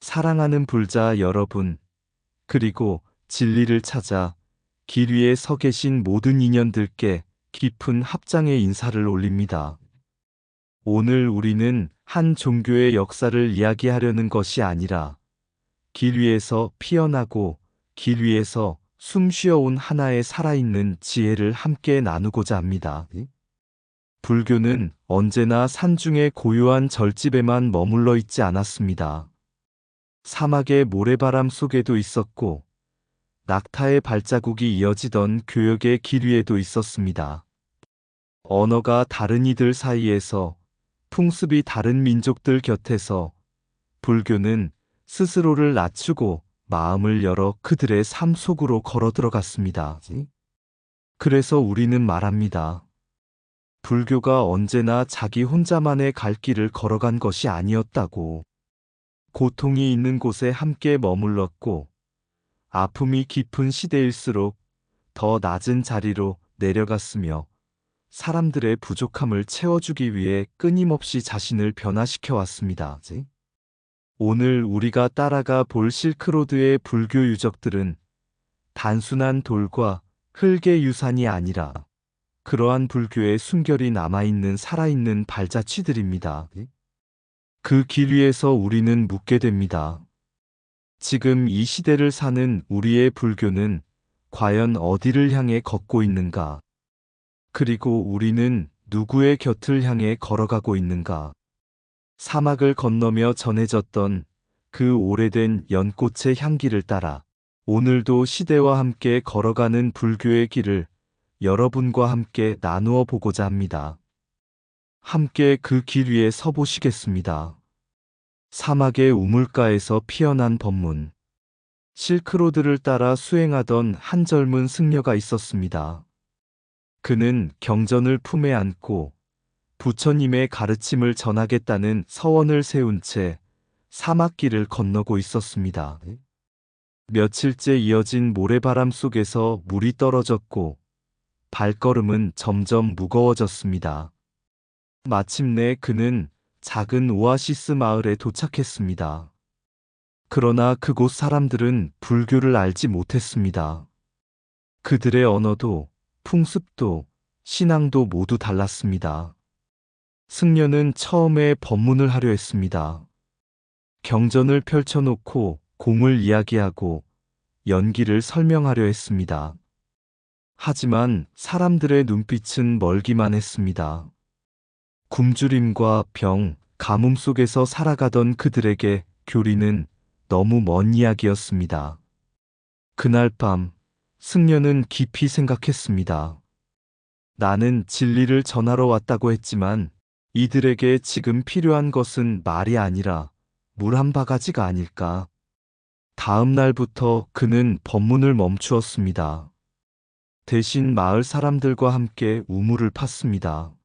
사랑하는 불자 여러분, 그리고 진리를 찾아 길 위에 서 계신 모든 인연들께 깊은 합장의 인사를 올립니다. 오늘 우리는 한 종교의 역사를 이야기하려는 것이 아니라 길 위에서 피어나고 길 위에서 숨 쉬어온 하나의 살아있는 지혜를 함께 나누고자 합니다. 불교는 언제나 산중의 고요한 절집에만 머물러 있지 않았습니다. 사막의 모래바람 속에도 있었고 낙타의 발자국이 이어지던 교역의 길 위에도 있었습니다. 언어가 다른 이들 사이에서, 풍습이 다른 민족들 곁에서 불교는 스스로를 낮추고 마음을 열어 그들의 삶 속으로 걸어 들어갔습니다. 그래서 우리는 말합니다. 불교가 언제나 자기 혼자만의 갈 길을 걸어간 것이 아니었다고. 고통이 있는 곳에 함께 머물렀고 아픔이 깊은 시대일수록 더 낮은 자리로 내려갔으며 사람들의 부족함을 채워주기 위해 끊임없이 자신을 변화시켜 왔습니다. 오늘 우리가 따라가 볼 실크로드의 불교 유적들은 단순한 돌과 흙의 유산이 아니라 그러한 불교의 숨결이 남아있는 살아있는 발자취들입니다. 그 길 위에서 우리는 묻게 됩니다. 지금 이 시대를 사는 우리의 불교는 과연 어디를 향해 걷고 있는가? 그리고 우리는 누구의 곁을 향해 걸어가고 있는가? 사막을 건너며 전해졌던 그 오래된 연꽃의 향기를 따라 오늘도 시대와 함께 걸어가는 불교의 길을 여러분과 함께 나누어 보고자 합니다. 함께 그 길 위에 서 보시겠습니다. 사막의 우물가에서 피어난 법문. 실크로드를 따라 수행하던 한 젊은 승려가 있었습니다. 그는 경전을 품에 안고 부처님의 가르침을 전하겠다는 서원을 세운 채 사막길을 건너고 있었습니다. 며칠째 이어진 모래바람 속에서 물이 떨어졌고 발걸음은 점점 무거워졌습니다. 마침내 그는 작은 오아시스 마을에 도착했습니다. 그러나 그곳 사람들은 불교를 알지 못했습니다. 그들의 언어도 풍습도 신앙도 모두 달랐습니다. 승려는 처음에 법문을 하려 했습니다. 경전을 펼쳐놓고 공을 이야기하고 연기를 설명하려 했습니다. 하지만 사람들의 눈빛은 멀기만 했습니다. 굶주림과 병, 가뭄 속에서 살아가던 그들에게 교리는 너무 먼 이야기였습니다. 그날 밤, 승려는 깊이 생각했습니다. 나는 진리를 전하러 왔다고 했지만 이들에게 지금 필요한 것은 말이 아니라 물 한 바가지가 아닐까. 다음 날부터 그는 법문을 멈추었습니다. 대신 마을 사람들과 함께 우물을 팠습니다.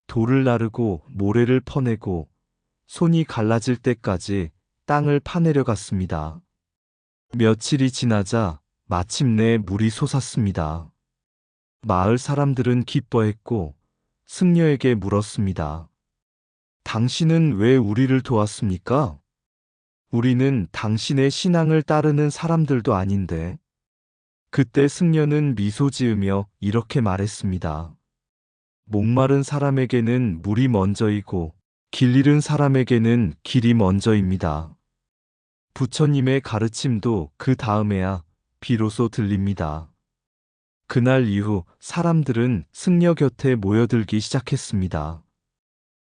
돌을 나르고 모래를 퍼내고 손이 갈라질 때까지 땅을 파내려 갔습니다. 며칠이 지나자 마침내 물이 솟았습니다. 마을 사람들은 기뻐했고 승려에게 물었습니다. 당신은 왜 우리를 도왔습니까? 우리는 당신의 신앙을 따르는 사람들도 아닌데. 그때 승려는 미소 지으며 이렇게 말했습니다. 목마른 사람에게는 물이 먼저이고 길 잃은 사람에게는 길이 먼저입니다. 부처님의 가르침도 그 다음에야 비로소 들립니다. 그날 이후 사람들은 승려 곁에 모여들기 시작했습니다.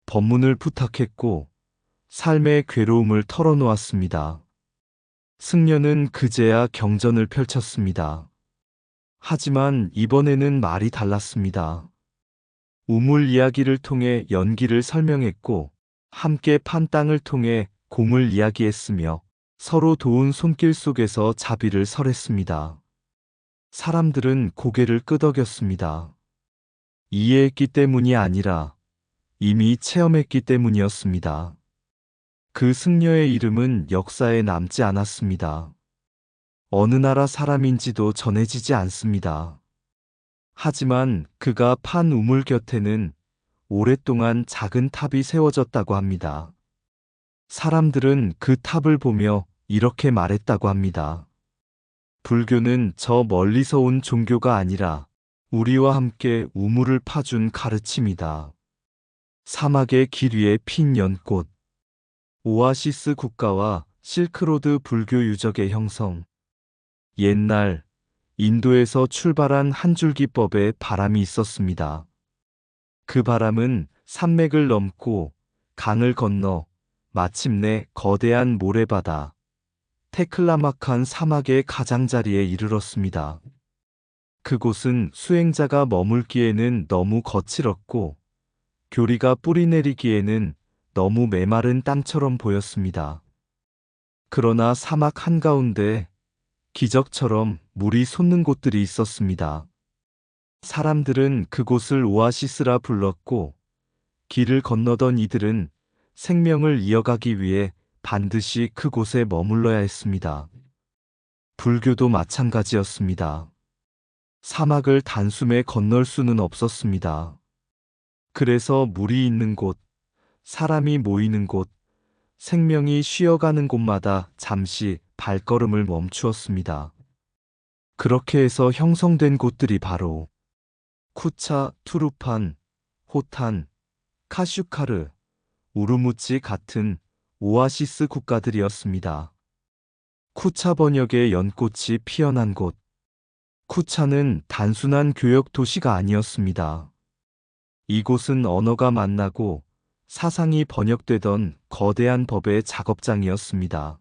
법문을 부탁했고 삶의 괴로움을 털어놓았습니다. 승려는 그제야 경전을 펼쳤습니다. 하지만 이번에는 말이 달랐습니다. 우물 이야기를 통해 연기를 설명했고 함께 판 땅을 통해 공을 이야기했으며 서로 도운 손길 속에서 자비를 설했습니다. 사람들은 고개를 끄덕였습니다. 이해했기 때문이 아니라 이미 체험했기 때문이었습니다. 그 승려의 이름은 역사에 남지 않았습니다. 어느 나라 사람인지도 전해지지 않습니다. 하지만 그가 판 우물 곁에는 오랫동안 작은 탑이 세워졌다고 합니다. 사람들은 그 탑을 보며 이렇게 말했다고 합니다. 불교는 저 멀리서 온 종교가 아니라 우리와 함께 우물을 파준 가르침이다. 사막의 길 위에 핀 연꽃. 오아시스 국가와 실크로드 불교 유적의 형성. 옛날 인도에서 출발한 한 줄기법에 바람이 있었습니다. 그 바람은 산맥을 넘고 강을 건너 마침내 거대한 모래바다, 테클라마칸 사막의 가장자리에 이르렀습니다. 그곳은 수행자가 머물기에는 너무 거칠었고 교리가 뿌리내리기에는 너무 메마른 땅처럼 보였습니다. 그러나 사막 한가운데 기적처럼 물이 솟는 곳들이 있었습니다. 사람들은 그곳을 오아시스라 불렀고 길을 건너던 이들은 생명을 이어가기 위해 반드시 그곳에 머물러야 했습니다. 불교도 마찬가지였습니다. 사막을 단숨에 건널 수는 없었습니다. 그래서 물이 있는 곳, 사람이 모이는 곳, 생명이 쉬어가는 곳마다 잠시 발걸음을 멈추었습니다. 그렇게 해서 형성된 곳들이 바로 쿠차, 투루판, 호탄, 카슈카르, 우르무치 같은 오아시스 국가들이었습니다. 쿠차 번역의 연꽃이 피어난 곳. 쿠차는 단순한 교역 도시가 아니었습니다. 이곳은 언어가 만나고 사상이 번역되던 거대한 법의 작업장이었습니다.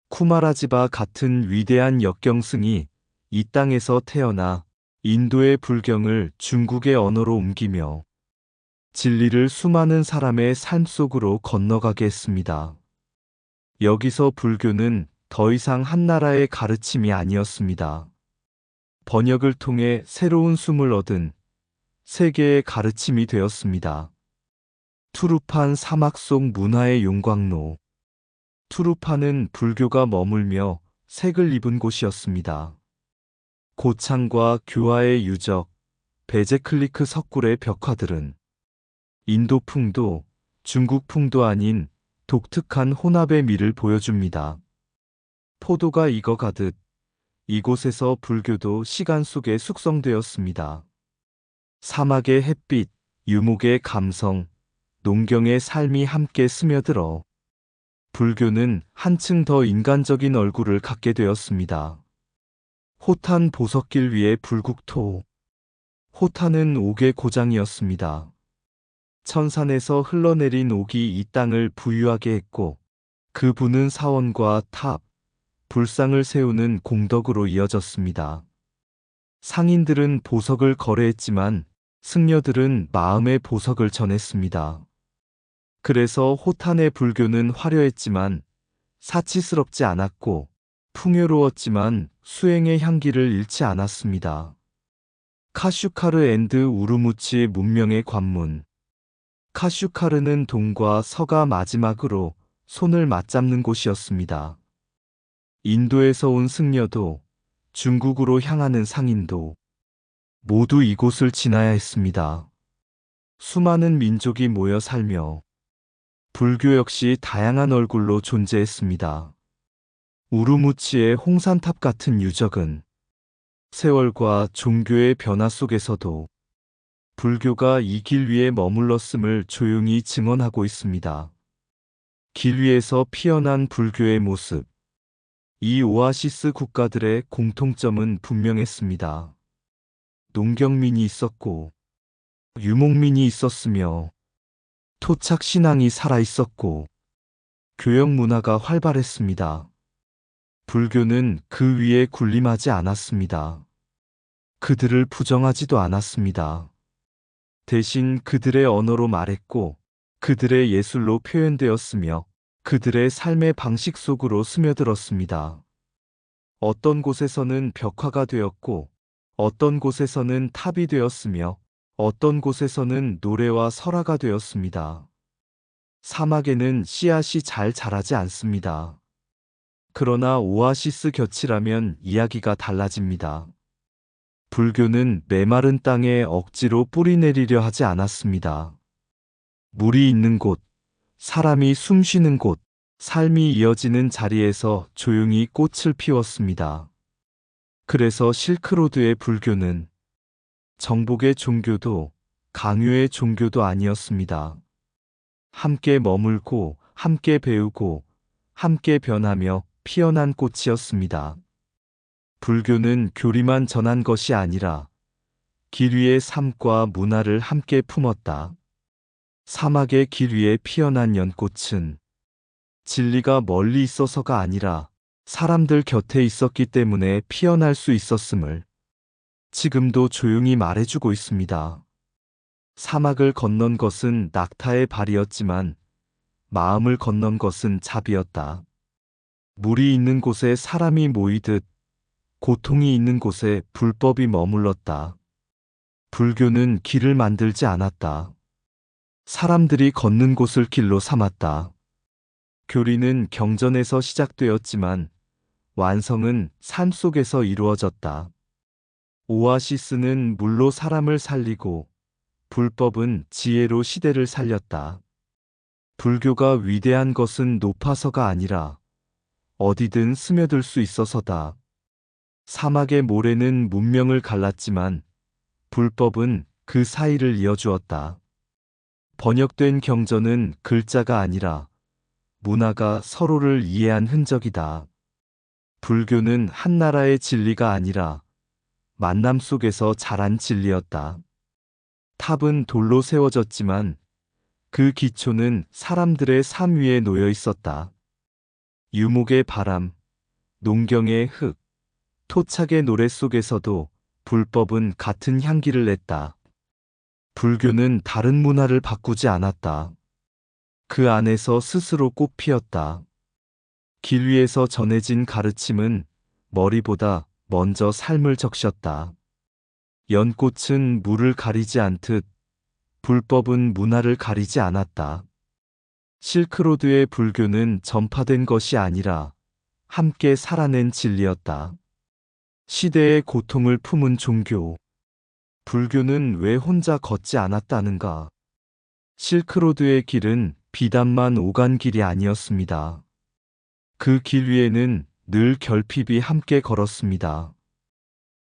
쿠마라지바 같은 위대한 역경승이 이 땅에서 태어나 인도의 불경을 중국의 언어로 옮기며 진리를 수많은 사람의 삶 속으로 건너가게 했습니다. 여기서 불교는 더 이상 한 나라의 가르침이 아니었습니다. 번역을 통해 새로운 숨을 얻은 세계의 가르침이 되었습니다. 투르판 사막 속 문화의 용광로. 투르판은 불교가 머물며 색을 입은 곳이었습니다. 고창과 교화의 유적, 베제클리크 석굴의 벽화들은 인도풍도 중국풍도 아닌 독특한 혼합의 미를 보여줍니다. 포도가 익어가듯 이곳에서 불교도 시간 속에 숙성되었습니다. 사막의 햇빛, 유목의 감성, 농경의 삶이 함께 스며들어 불교는 한층 더 인간적인 얼굴을 갖게 되었습니다. 호탄 보석길 위의 불국토. 호탄은 옥의 고장이었습니다. 천산에서 흘러내린 옥이 이 땅을 부유하게 했고 그 부는 사원과 탑, 불상을 세우는 공덕으로 이어졌습니다. 상인들은 보석을 거래했지만 승려들은 마음의 보석을 전했습니다. 그래서 호탄의 불교는 화려했지만 사치스럽지 않았고 풍요로웠지만 수행의 향기를 잃지 않았습니다. 카슈카르 앤드 우르무치 문명의 관문. 카슈카르는 동과 서가 마지막으로 손을 맞잡는 곳이었습니다. 인도에서 온 승려도 중국으로 향하는 상인도 모두 이곳을 지나야 했습니다. 수많은 민족이 모여 살며 불교 역시 다양한 얼굴로 존재했습니다. 우르무치의 홍산탑 같은 유적은 세월과 종교의 변화 속에서도 불교가 이 길 위에 머물렀음을 조용히 증언하고 있습니다. 길 위에서 피어난 불교의 모습. 이 오아시스 국가들의 공통점은 분명했습니다. 농경민이 있었고 유목민이 있었으며 토착 신앙이 살아있었고 교역 문화가 활발했습니다. 불교는 그 위에 군림하지 않았습니다. 그들을 부정하지도 않았습니다. 대신 그들의 언어로 말했고 그들의 예술로 표현되었으며 그들의 삶의 방식 속으로 스며들었습니다. 어떤 곳에서는 벽화가 되었고 어떤 곳에서는 탑이 되었으며 어떤 곳에서는 노래와 설화가 되었습니다. 사막에는 씨앗이 잘 자라지 않습니다. 그러나 오아시스 곁이라면 이야기가 달라집니다. 불교는 메마른 땅에 억지로 뿌리 내리려 하지 않았습니다. 물이 있는 곳, 사람이 숨쉬는 곳, 삶이 이어지는 자리에서 조용히 꽃을 피웠습니다. 그래서 실크로드의 불교는 정복의 종교도 강요의 종교도 아니었습니다. 함께 머물고, 함께 배우고, 함께 변하며 피어난 꽃이었습니다. 불교는 교리만 전한 것이 아니라 길 위의 삶과 문화를 함께 품었다. 사막의 길 위에 피어난 연꽃은 진리가 멀리 있어서가 아니라 사람들 곁에 있었기 때문에 피어날 수 있었음을 지금도 조용히 말해주고 있습니다. 사막을 건넌 것은 낙타의 발이었지만 마음을 건넌 것은 자비였다. 물이 있는 곳에 사람이 모이듯 고통이 있는 곳에 불법이 머물렀다. 불교는 길을 만들지 않았다. 사람들이 걷는 곳을 길로 삼았다. 교리는 경전에서 시작되었지만 완성은 삶 속에서 이루어졌다. 오아시스는 물로 사람을 살리고 불법은 지혜로 시대를 살렸다. 불교가 위대한 것은 높아서가 아니라 어디든 스며들 수 있어서다. 사막의 모래는 문명을 갈랐지만 불법은 그 사이를 이어주었다. 번역된 경전은 글자가 아니라 문화가 서로를 이해한 흔적이다. 불교는 한 나라의 진리가 아니라 만남 속에서 자란 진리였다. 탑은 돌로 세워졌지만 그 기초는 사람들의 삶 위에 놓여 있었다. 유목의 바람, 농경의 흙, 토착의 노래 속에서도 불법은 같은 향기를 냈다. 불교는 다른 문화를 바꾸지 않았다. 그 안에서 스스로 꽃 피었다. 길 위에서 전해진 가르침은 머리보다 먼저 삶을 적셨다. 연꽃은 물을 가리지 않듯 불법은 문화를 가리지 않았다. 실크로드의 불교는 전파된 것이 아니라 함께 살아낸 진리였다. 시대의 고통을 품은 종교. 불교는 왜 혼자 걷지 않았다는가? 실크로드의 길은 비단만 오간 길이 아니었습니다. 그 길 위에는 늘 결핍이 함께 걸었습니다.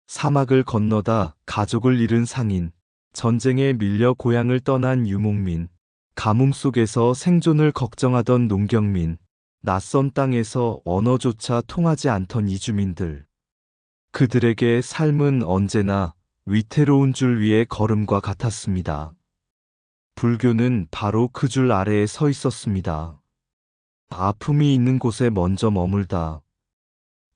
사막을 건너다 가족을 잃은 상인, 전쟁에 밀려 고향을 떠난 유목민, 가뭄 속에서 생존을 걱정하던 농경민, 낯선 땅에서 언어조차 통하지 않던 이주민들. 그들에게 삶은 언제나 위태로운 줄 위의 걸음과 같았습니다. 불교는 바로 그 줄 아래에 서 있었습니다. 아픔이 있는 곳에 먼저 머물다.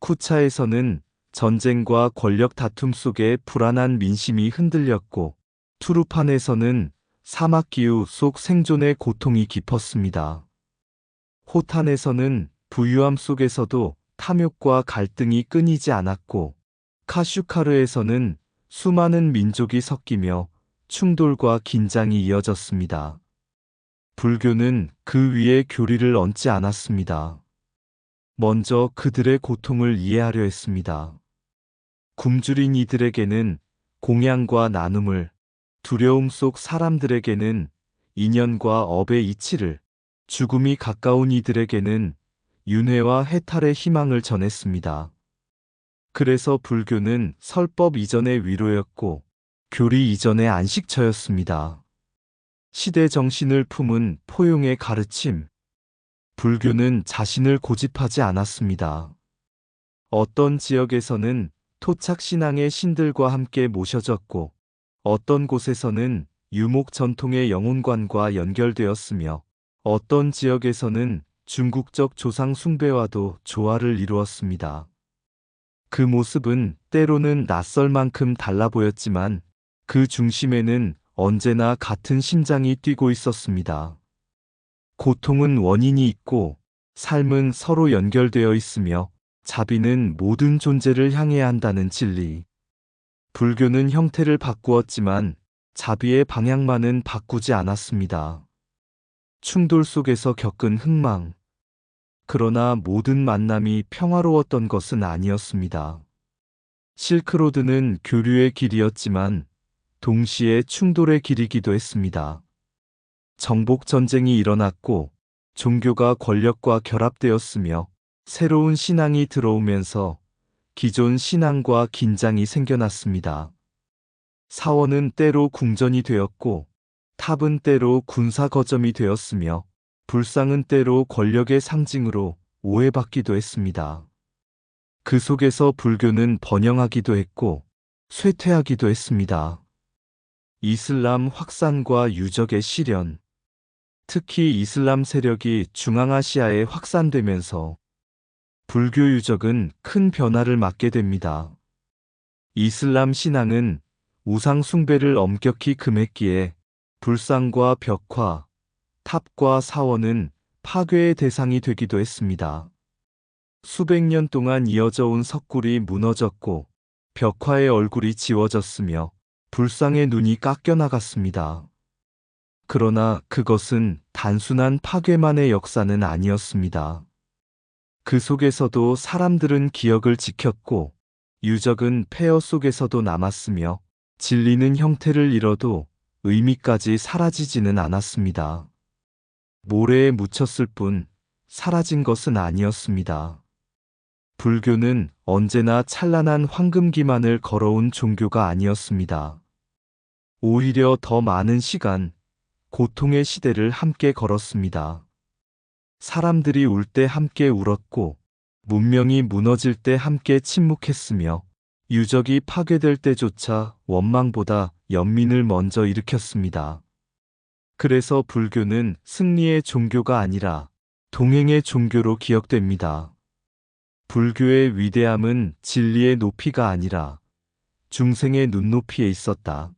쿠차에서는 전쟁과 권력 다툼 속에 불안한 민심이 흔들렸고, 투르판에서는 사막 기후 속 생존의 고통이 깊었습니다. 호탄에서는 부유함 속에서도 탐욕과 갈등이 끊이지 않았고, 카슈카르에서는 수많은 민족이 섞이며 충돌과 긴장이 이어졌습니다. 불교는 그 위에 교리를 얹지 않았습니다. 먼저 그들의 고통을 이해하려 했습니다. 굶주린 이들에게는 공양과 나눔을, 두려움 속 사람들에게는 인연과 업의 이치를, 죽음이 가까운 이들에게는 윤회와 해탈의 희망을 전했습니다. 그래서 불교는 설법 이전의 위로였고 교리 이전의 안식처였습니다. 시대 정신을 품은 포용의 가르침. 불교는 자신을 고집하지 않았습니다. 어떤 지역에서는 토착 신앙의 신들과 함께 모셔졌고 어떤 곳에서는 유목 전통의 영혼관과 연결되었으며 어떤 지역에서는 중국적 조상 숭배와도 조화를 이루었습니다. 그 모습은 때로는 낯설 만큼 달라 보였지만 그 중심에는 언제나 같은 심장이 뛰고 있었습니다. 고통은 원인이 있고 삶은 서로 연결되어 있으며 자비는 모든 존재를 향해야 한다는 진리. 불교는 형태를 바꾸었지만 자비의 방향만은 바꾸지 않았습니다. 충돌 속에서 겪은 흥망. 그러나 모든 만남이 평화로웠던 것은 아니었습니다. 실크로드는 교류의 길이었지만 동시에 충돌의 길이기도 했습니다. 정복 전쟁이 일어났고 종교가 권력과 결합되었으며 새로운 신앙이 들어오면서 기존 신앙과 긴장이 생겨났습니다. 사원은 때로 궁전이 되었고 탑은 때로 군사 거점이 되었으며 불상은 때로 권력의 상징으로 오해받기도 했습니다. 그 속에서 불교는 번영하기도 했고 쇠퇴하기도 했습니다. 이슬람 확산과 유적의 실현, 특히 이슬람 세력이 중앙아시아에 확산되면서 불교 유적은 큰 변화를 맞게 됩니다. 이슬람 신앙은 우상 숭배를 엄격히 금했기에 불상과 벽화, 탑과 사원은 파괴의 대상이 되기도 했습니다. 수백 년 동안 이어져 온 석굴이 무너졌고 벽화의 얼굴이 지워졌으며 불상의 눈이 깎여나갔습니다. 그러나 그것은 단순한 파괴만의 역사는 아니었습니다. 그 속에서도 사람들은 기억을 지켰고 유적은 폐허 속에서도 남았으며 진리는 형태를 잃어도 의미까지 사라지지는 않았습니다. 모래에 묻혔을 뿐 사라진 것은 아니었습니다. 불교는 언제나 찬란한 황금기만을 걸어온 종교가 아니었습니다. 오히려 더 많은 시간, 고통의 시대를 함께 걸었습니다. 사람들이 울 때 함께 울었고, 문명이 무너질 때 함께 침묵했으며, 유적이 파괴될 때조차 원망보다 연민을 먼저 일으켰습니다. 그래서 불교는 승리의 종교가 아니라 동행의 종교로 기억됩니다. 불교의 위대함은 진리의 높이가 아니라 중생의 눈높이에 있었다.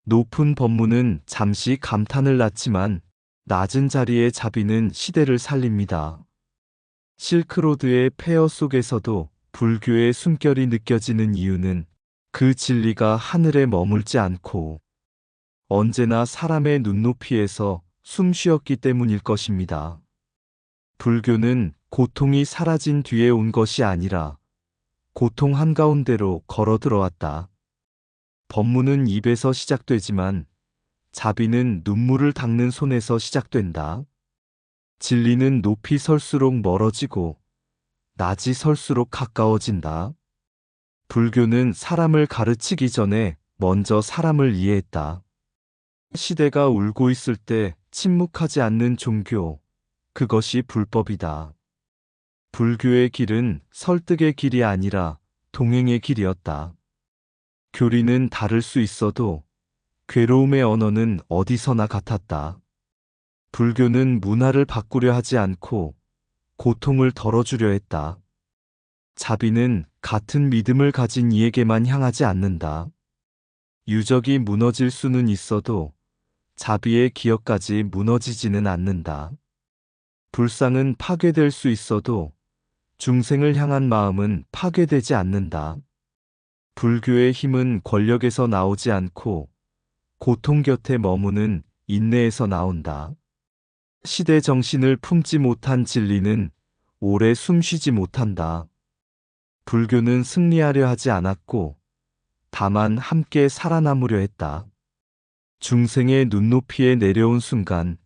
높은 법문은 잠시 감탄을 낳지만 낮은 자리의 자비는 시대를 살립니다. 실크로드의 폐허 속에서도 불교의 숨결이 느껴지는 이유는 그 진리가 하늘에 머물지 않고 언제나 사람의 눈높이에서 숨 쉬었기 때문일 것입니다. 불교는 고통이 사라진 뒤에 온 것이 아니라 고통 한가운데로 걸어 들어왔다. 법문은 입에서 시작되지만 자비는 눈물을 닦는 손에서 시작된다. 진리는 높이 설수록 멀어지고 낮이 설수록 가까워진다. 불교는 사람을 가르치기 전에 먼저 사람을 이해했다. 시대가 울고 있을 때 침묵하지 않는 종교, 그것이 불법이다. 불교의 길은 설득의 길이 아니라 동행의 길이었다. 교리는 다를 수 있어도 괴로움의 언어는 어디서나 같았다. 불교는 문화를 바꾸려 하지 않고 고통을 덜어주려 했다. 자비는 같은 믿음을 가진 이에게만 향하지 않는다. 유적이 무너질 수는 있어도 자비의 기억까지 무너지지는 않는다. 불상은 파괴될 수 있어도 중생을 향한 마음은 파괴되지 않는다. 불교의 힘은 권력에서 나오지 않고 고통 곁에 머무는 인내에서 나온다. 시대 정신을 품지 못한 진리는 오래 숨쉬지 못한다. 불교는 승리하려 하지 않았고 다만 함께 살아남으려 했다. 중생의 눈높이에 내려온 순간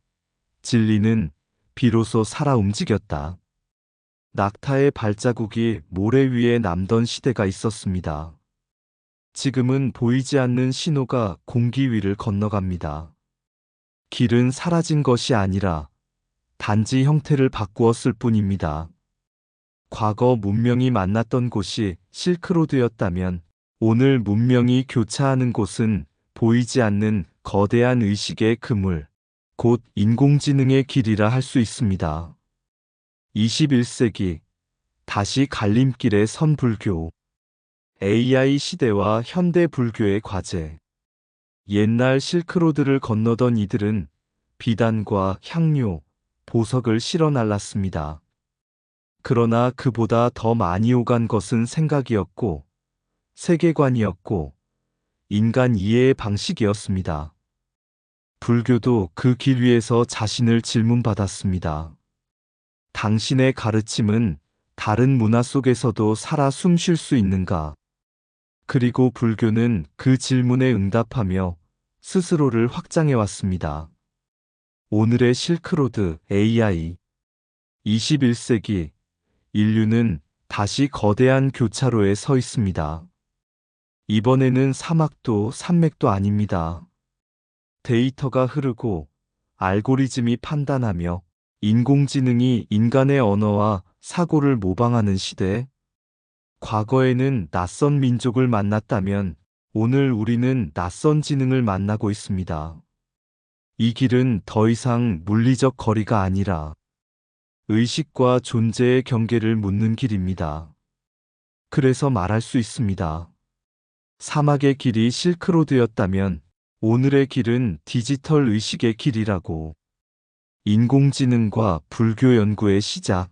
진리는 비로소 살아 움직였다. 낙타의 발자국이 모래 위에 남던 시대가 있었습니다. 지금은 보이지 않는 신호가 공기 위를 건너갑니다. 길은 사라진 것이 아니라 단지 형태를 바꾸었을 뿐입니다. 과거 문명이 만났던 곳이 실크로드였다면 오늘 문명이 교차하는 곳은 보이지 않는 거대한 의식의 그물, 곧 인공지능의 길이라 할 수 있습니다. 21세기 다시 갈림길에 선 불교. AI 시대와 현대 불교의 과제. 옛날 실크로드를 건너던 이들은 비단과 향료, 보석을 실어 날랐습니다. 그러나 그보다 더 많이 오간 것은 생각이었고, 세계관이었고, 인간 이해의 방식이었습니다. 불교도 그 길 위에서 자신을 질문받았습니다. 당신의 가르침은 다른 문화 속에서도 살아 숨 쉴 수 있는가? 그리고 불교는 그 질문에 응답하며 스스로를 확장해 왔습니다. 오늘의 실크로드 AI. 21세기 인류는 다시 거대한 교차로에 서 있습니다. 이번에는 사막도 산맥도 아닙니다. 데이터가 흐르고 알고리즘이 판단하며 인공지능이 인간의 언어와 사고를 모방하는 시대. 과거에는 낯선 민족을 만났다면 오늘 우리는 낯선 지능을 만나고 있습니다. 이 길은 더 이상 물리적 거리가 아니라 의식과 존재의 경계를 묻는 길입니다. 그래서 말할 수 있습니다. 사막의 길이 실크로드였다면 오늘의 길은 디지털 의식의 길이라고. 인공지능과 불교 연구의 시작.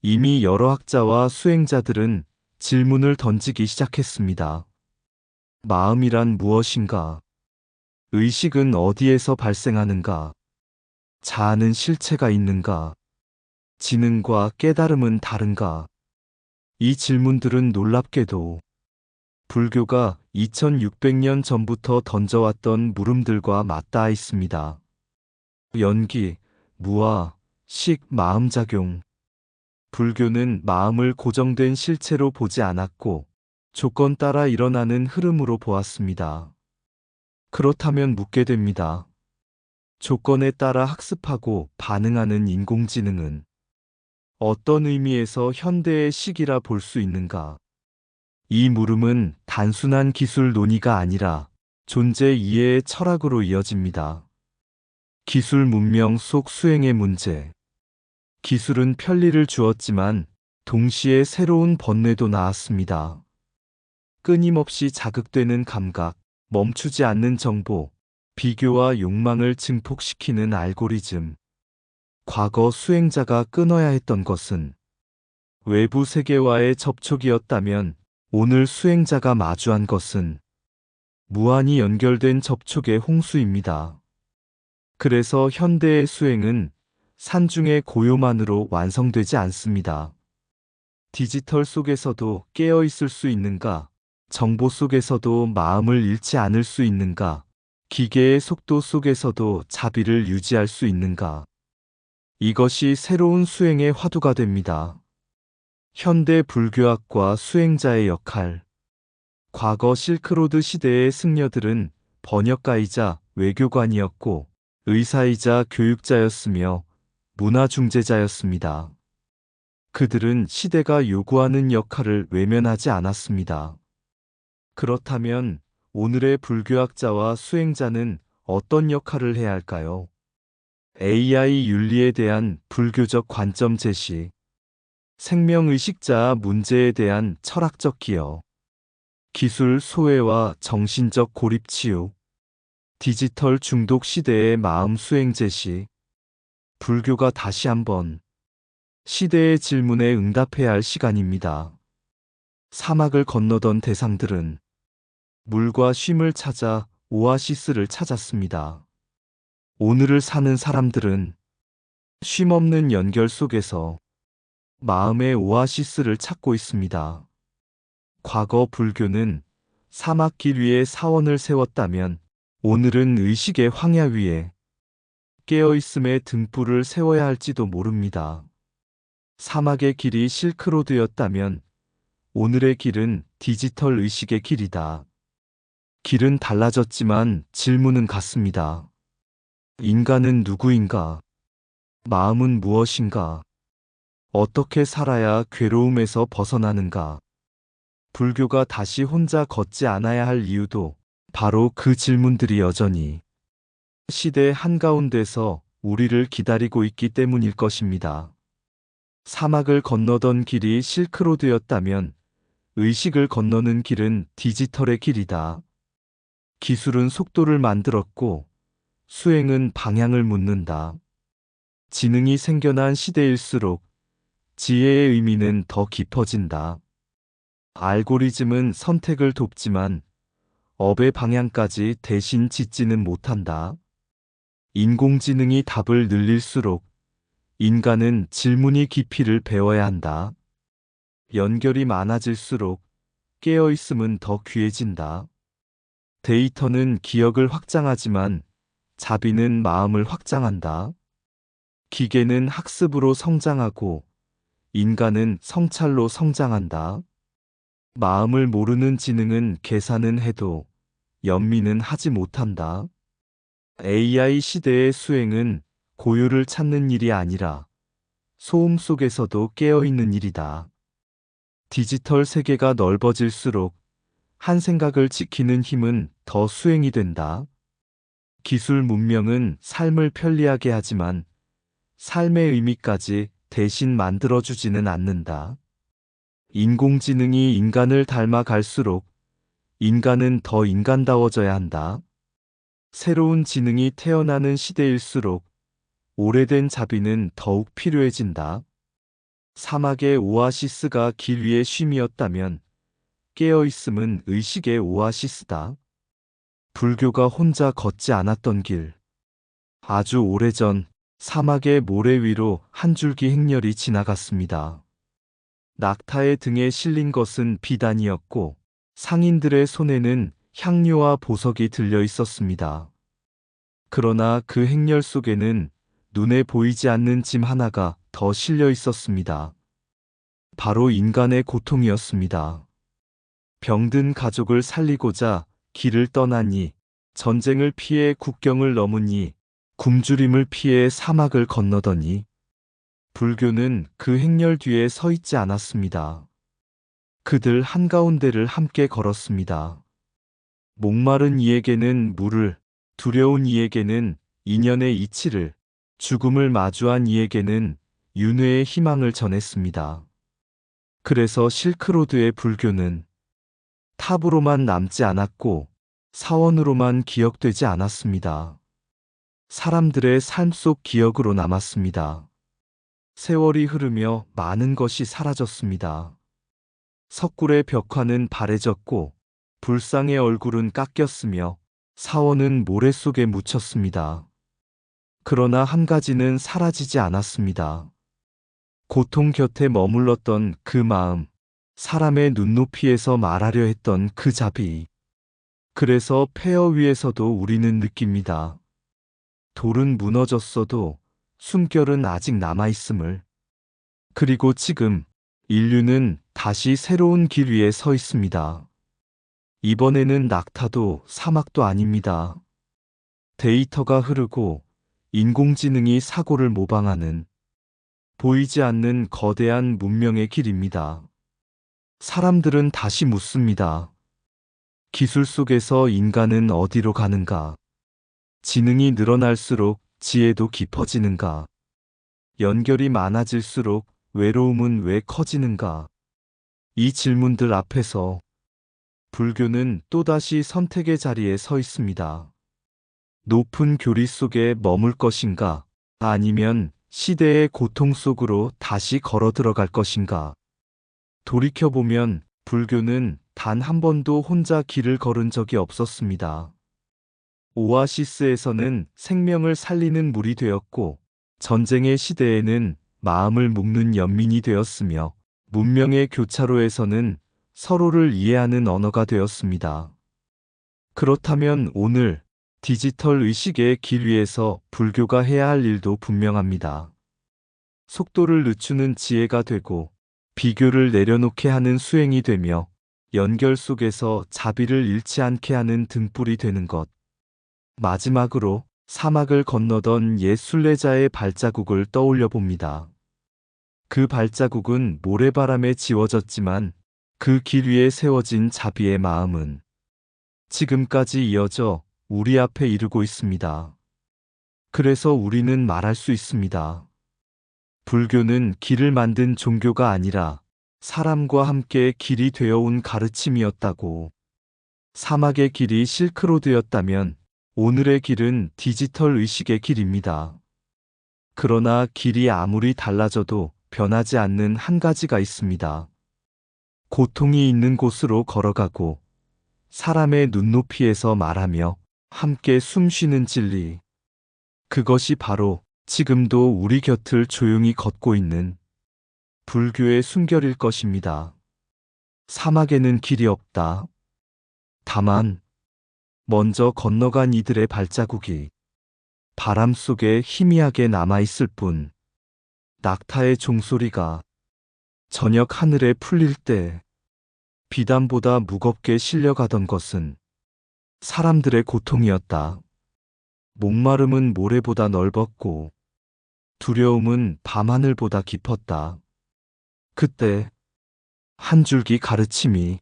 이미 여러 학자와 수행자들은 질문을 던지기 시작했습니다. 마음이란 무엇인가? 의식은 어디에서 발생하는가? 자아는 실체가 있는가? 지능과 깨달음은 다른가? 이 질문들은 놀랍게도 불교가 2600년 전부터 던져왔던 물음들과 맞닿아 있습니다. 연기, 무아, 식, 마음작용. 불교는 마음을 고정된 실체로 보지 않았고 조건 따라 일어나는 흐름으로 보았습니다. 그렇다면 묻게 됩니다. 조건에 따라 학습하고 반응하는 인공지능은 어떤 의미에서 현대의 식이라 볼 수 있는가? 이 물음은 단순한 기술 논의가 아니라 존재 이해의 철학으로 이어집니다. 기술 문명 속 수행의 문제. 기술은 편리를 주었지만 동시에 새로운 번뇌도 낳았습니다. 끊임없이 자극되는 감각, 멈추지 않는 정보, 비교와 욕망을 증폭시키는 알고리즘. 과거 수행자가 끊어야 했던 것은 외부 세계와의 접촉이었다면 오늘 수행자가 마주한 것은 무한히 연결된 접촉의 홍수입니다. 그래서 현대의 수행은 산중의 고요만으로 완성되지 않습니다. 디지털 속에서도 깨어 있을 수 있는가? 정보 속에서도 마음을 잃지 않을 수 있는가? 기계의 속도 속에서도 자비를 유지할 수 있는가? 이것이 새로운 수행의 화두가 됩니다. 현대 불교학과 수행자의 역할. 과거 실크로드 시대의 승려들은 번역가이자 외교관이었고 의사이자 교육자였으며 문화 중재자였습니다. 그들은 시대가 요구하는 역할을 외면하지 않았습니다. 그렇다면 오늘의 불교학자와 수행자는 어떤 역할을 해야 할까요? AI 윤리에 대한 불교적 관점 제시, 생명의식자 문제에 대한 철학적 기여, 기술 소외와 정신적 고립 치유, 디지털 중독 시대의 마음 수행 제시. 불교가 다시 한번 시대의 질문에 응답해야 할 시간입니다. 사막을 건너던 대상들은 물과 쉼을 찾아 오아시스를 찾았습니다. 오늘을 사는 사람들은 쉼없는 연결 속에서 마음의 오아시스를 찾고 있습니다. 과거 불교는 사막길 위에 사원을 세웠다면 오늘은 의식의 황야 위에 깨어있음의 등불을 세워야 할지도 모릅니다. 사막의 길이 실크로드였다면 오늘의 길은 디지털 의식의 길이다. 길은 달라졌지만 질문은 같습니다. 인간은 누구인가? 마음은 무엇인가? 어떻게 살아야 괴로움에서 벗어나는가? 불교가 다시 혼자 걷지 않아야 할 이유도 바로 그 질문들이 여전히 시대 한가운데서 우리를 기다리고 있기 때문일 것입니다. 사막을 건너던 길이 실크로드였다면 의식을 건너는 길은 디지털의 길이다. 기술은 속도를 만들었고 수행은 방향을 묻는다. 지능이 생겨난 시대일수록 지혜의 의미는 더 깊어진다. 알고리즘은 선택을 돕지만 업의 방향까지 대신 짓지는 못한다. 인공지능이 답을 늘릴수록 인간은 질문이 깊이를 배워야 한다. 연결이 많아질수록 깨어있음은 더 귀해진다. 데이터는 기억을 확장하지만 자비는 마음을 확장한다. 기계는 학습으로 성장하고 인간은 성찰로 성장한다. 마음을 모르는 지능은 계산은 해도 연민은 하지 못한다. AI 시대의 수행은 고요를 찾는 일이 아니라 소음 속에서도 깨어있는 일이다. 디지털 세계가 넓어질수록 한 생각을 지키는 힘은 더 수행이 된다. 기술 문명은 삶을 편리하게 하지만 삶의 의미까지 대신 만들어주지는 않는다. 인공지능이 인간을 닮아갈수록 인간은 더 인간다워져야 한다. 새로운 지능이 태어나는 시대일수록 오래된 자비는 더욱 필요해진다. 사막의 오아시스가 길 위의 쉼이었다면 깨어있음은 의식의 오아시스다. 불교가 혼자 걷지 않았던 길. 아주 오래전 사막의 모래 위로 한 줄기 행렬이 지나갔습니다. 낙타의 등에 실린 것은 비단이었고 상인들의 손에는 향료와 보석이 들려 있었습니다. 그러나 그 행렬 속에는 눈에 보이지 않는 짐 하나가 더 실려 있었습니다. 바로 인간의 고통이었습니다. 병든 가족을 살리고자 길을 떠나니, 전쟁을 피해 국경을 넘으니, 굶주림을 피해 사막을 건너더니, 불교는 그 행렬 뒤에 서 있지 않았습니다. 그들 한가운데를 함께 걸었습니다. 목마른 이에게는 물을, 두려운 이에게는 인연의 이치를, 죽음을 마주한 이에게는 윤회의 희망을 전했습니다. 그래서 실크로드의 불교는 탑으로만 남지 않았고 사원으로만 기억되지 않았습니다. 사람들의 삶 속 기억으로 남았습니다. 세월이 흐르며 많은 것이 사라졌습니다. 석굴의 벽화는 바래졌고 불상의 얼굴은 깎였으며 사원은 모래 속에 묻혔습니다. 그러나 한 가지는 사라지지 않았습니다. 고통 곁에 머물렀던 그 마음, 사람의 눈높이에서 말하려 했던 그 자비. 그래서 폐허 위에서도 우리는 느낍니다. 돌은 무너졌어도 숨결은 아직 남아있음을. 그리고 지금 인류는 다시 새로운 길 위에 서 있습니다. 이번에는 낙타도 사막도 아닙니다. 데이터가 흐르고 인공지능이 사고를 모방하는 보이지 않는 거대한 문명의 길입니다. 사람들은 다시 묻습니다. 기술 속에서 인간은 어디로 가는가? 지능이 늘어날수록 지혜도 깊어지는가? 연결이 많아질수록 외로움은 왜 커지는가? 이 질문들 앞에서 불교는 또다시 선택의 자리에 서 있습니다. 높은 교리 속에 머물 것인가? 아니면 시대의 고통 속으로 다시 걸어 들어갈 것인가? 돌이켜보면 불교는 단 한 번도 혼자 길을 걸은 적이 없었습니다. 오아시스에서는 생명을 살리는 물이 되었고, 전쟁의 시대에는 마음을 묶는 연민이 되었으며, 문명의 교차로에서는 서로를 이해하는 언어가 되었습니다. 그렇다면 오늘 디지털 의식의 길 위에서 불교가 해야 할 일도 분명합니다. 속도를 늦추는 지혜가 되고, 비교를 내려놓게 하는 수행이 되며, 연결 속에서 자비를 잃지 않게 하는 등불이 되는 것. 마지막으로 사막을 건너던 옛 순례자의 발자국을 떠올려 봅니다. 그 발자국은 모래바람에 지워졌지만 그 길 위에 세워진 자비의 마음은 지금까지 이어져 우리 앞에 이르고 있습니다. 그래서 우리는 말할 수 있습니다. 불교는 길을 만든 종교가 아니라 사람과 함께 길이 되어온 가르침이었다고. 사막의 길이 실크로드였다면 오늘의 길은 디지털 의식의 길입니다. 그러나 길이 아무리 달라져도 변하지 않는 한 가지가 있습니다. 고통이 있는 곳으로 걸어가고 사람의 눈높이에서 말하며 함께 숨쉬는 진리. 그것이 바로 지금도 우리 곁을 조용히 걷고 있는 불교의 순결일 것입니다. 사막에는 길이 없다. 다만 먼저 건너간 이들의 발자국이 바람 속에 희미하게 남아있을 뿐. 낙타의 종소리가 저녁 하늘에 풀릴 때 비단보다 무겁게 실려가던 것은 사람들의 고통이었다. 목마름은 모래보다 넓었고 두려움은 밤하늘보다 깊었다. 그때 한 줄기 가르침이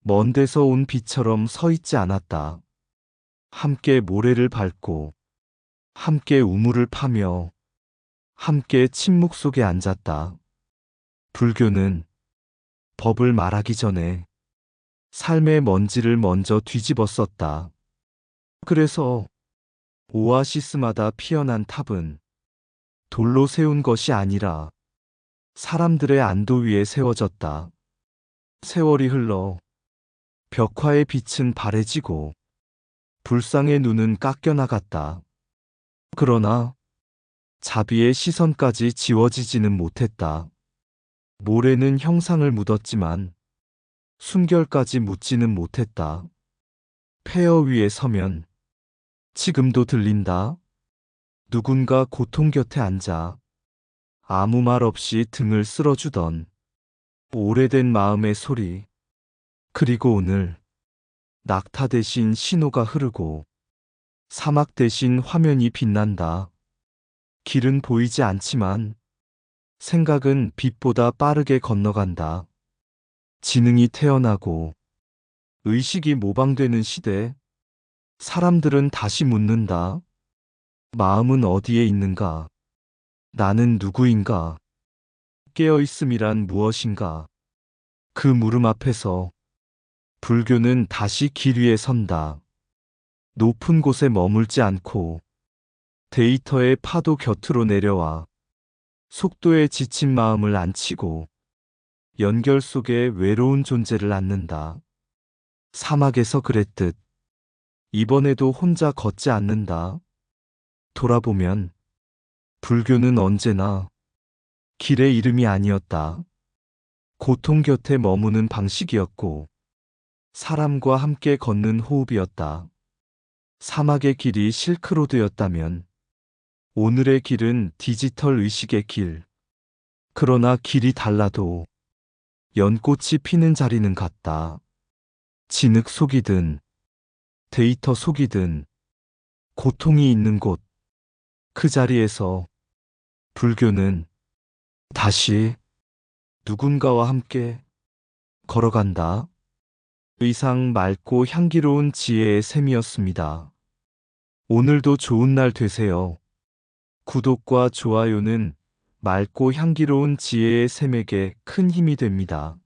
먼 데서 온 비처럼 서 있지 않았다. 함께 모래를 밟고 함께 우물을 파며 함께 침묵 속에 앉았다. 불교는 법을 말하기 전에 삶의 먼지를 먼저 뒤집어 썼다. 그래서 오아시스마다 피어난 탑은 돌로 세운 것이 아니라 사람들의 안도 위에 세워졌다. 세월이 흘러 벽화의 빛은 바래지고 불상의 눈은 깎여나갔다. 그러나 자비의 시선까지 지워지지는 못했다. 모래는 형상을 묻었지만 순결까지 묻지는 못했다. 폐허 위에 서면 지금도 들린다. 누군가 고통 곁에 앉아 아무 말 없이 등을 쓸어주던 오래된 마음의 소리. 그리고 오늘 낙타 대신 신호가 흐르고 사막 대신 화면이 빛난다. 길은 보이지 않지만 생각은 빛보다 빠르게 건너간다. 지능이 태어나고 의식이 모방되는 시대, 사람들은 다시 묻는다. 마음은 어디에 있는가? 나는 누구인가? 깨어있음이란 무엇인가? 그 물음 앞에서 불교는 다시 길 위에 선다. 높은 곳에 머물지 않고 데이터의 파도 곁으로 내려와 속도에 지친 마음을 안치고 연결 속에 외로운 존재를 안는다. 사막에서 그랬듯 이번에도 혼자 걷지 않는다. 돌아보면 불교는 언제나 길의 이름이 아니었다. 고통 곁에 머무는 방식이었고 사람과 함께 걷는 호흡이었다. 사막의 길이 실크로드였다면 오늘의 길은 디지털 의식의 길. 그러나 길이 달라도 연꽃이 피는 자리는 같다. 진흙 속이든 데이터 속이든 고통이 있는 곳, 그 자리에서 불교는 다시 누군가와 함께 걸어간다. 의상 맑고 향기로운 지혜의 샘이었습니다. 오늘도 좋은 날 되세요. 구독과 좋아요는 맑고 향기로운 지혜의 샘에게 큰 힘이 됩니다.